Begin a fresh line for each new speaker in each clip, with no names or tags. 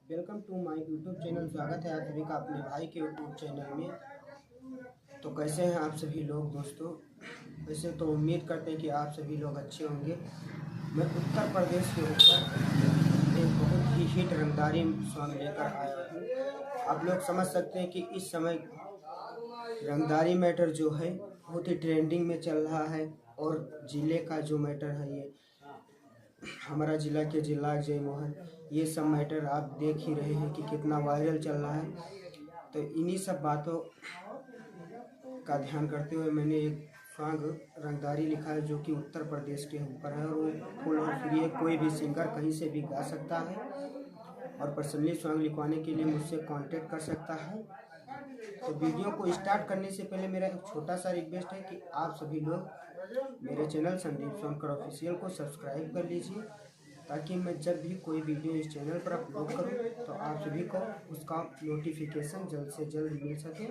Welcome to my YouTube channel. स्वागत है आप सभी का अपने भाई के यूट्यूब चैनल में। तो कैसे हैं आप सभी लोग दोस्तों? वैसे तो उम्मीद करते हैं कि आप सभी लोग अच्छे होंगे। मैं उत्तर प्रदेश के ऊपर एक बहुत ही हिट रंगदारी सॉन्ग लेकर आया हूँ। आप लोग समझ सकते हैं कि इस समय रंगदारी मैटर जो है बहुत ही ट्रेंडिंग में चल रहा है। और ज़िले का जो मैटर है, ये हमारा ज़िला के जिला जय मोहन, ये सब मैटर आप देख ही रहे हैं कि कितना वायरल चल रहा है। तो इन्हीं सब बातों का ध्यान करते हुए मैंने एक सॉन्ग रंगदारी लिखा है जो कि उत्तर प्रदेश के ऊपर है। और वो फुल और फ्री है, कोई भी सिंगर कहीं से भी गा सकता है। और पर्सनली सॉन्ग लिखवाने के लिए मुझसे कांटेक्ट कर सकता है। तो वीडियो को स्टार्ट करने से पहले मेरा एक छोटा सा रिक्वेस्ट है कि आप सभी लोग मेरे चैनल संदीप सोनकर ऑफिशियल को सब्सक्राइब कर लीजिए, ताकि मैं जब भी कोई वीडियो इस चैनल पर अपलोड करूं तो आप सभी को उसका नोटिफिकेशन जल्द से जल्द मिल सके।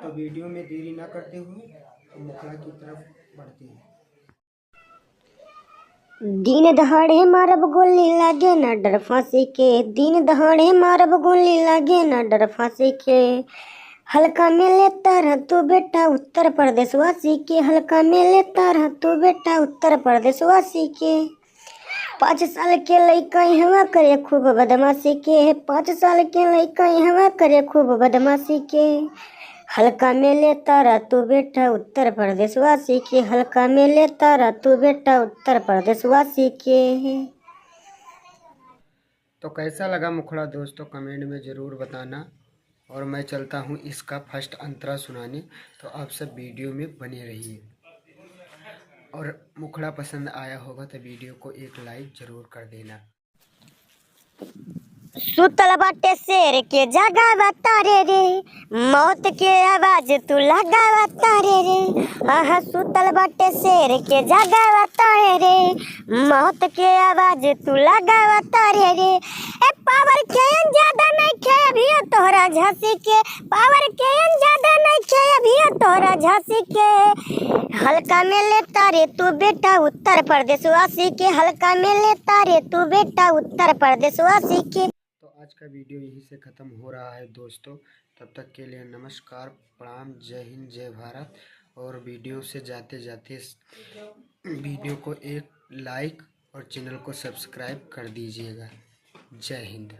तो वीडियो में देरी ना करते हुए हम मुखड़ा की तरफ बढ़ते हैं।
दिन दहाड़े मारब गोली लागे ना डर फांसी के। दिन दहाड़े मारब गोली लागे ना डर फांसी के। हल्का में लेता रह तू बेटा उत्तर प्रदेश वासी के। हल्का में लेता रह तू बेटा उत्तर प्रदेश वासी के। 5 साल के लइका हवा करे खूब बदमाशी के। 5 साल के लइका हवा करे खूब बदमाशी के। हल्का में लेता रह तू बेटा उत्तर प्रदेश वासी के। हल्का में लेता रह तू बेटा उत्तर प्रदेश वासी के।
तो कैसा लगा मुखड़ा दोस्तों, कमेंट में ज़रूर बताना। और मैं चलता हूँ इसका फर्स्ट अंतरा सुनाने, तो आप सब वीडियो में बने रहिए। और मुखड़ा पसंद आया होगा तो वीडियो को एक लाइक ज़रूर कर देना।
सुतल बाटे शेर के जगावा तारे रे। मौत के आवाज तू लगावा तारे रे। आहा सुतल बाटे शेर के जगावा तारे रे। मौत के आवाज तू लगावा तारे रे। ए पावर के ज्यादा नहीं खे अभी तोहरा झांसी के। पावर के ज्यादा नहीं खे अभी तोहरा झांसी के। हल्का में लेता रे तू बेटा उत्तर प्रदेश वासी के। हल्का में लेता रे तू बेटा उत्तर प्रदेश वासी के।
तो आज का वीडियो यहीं से ख़त्म हो रहा है दोस्तों। तब तक के लिए नमस्कार, प्रणाम, जय हिंद, जय भारत। और वीडियो से जाते जाते वीडियो को एक लाइक और चैनल को सब्सक्राइब कर दीजिएगा। जय हिंद।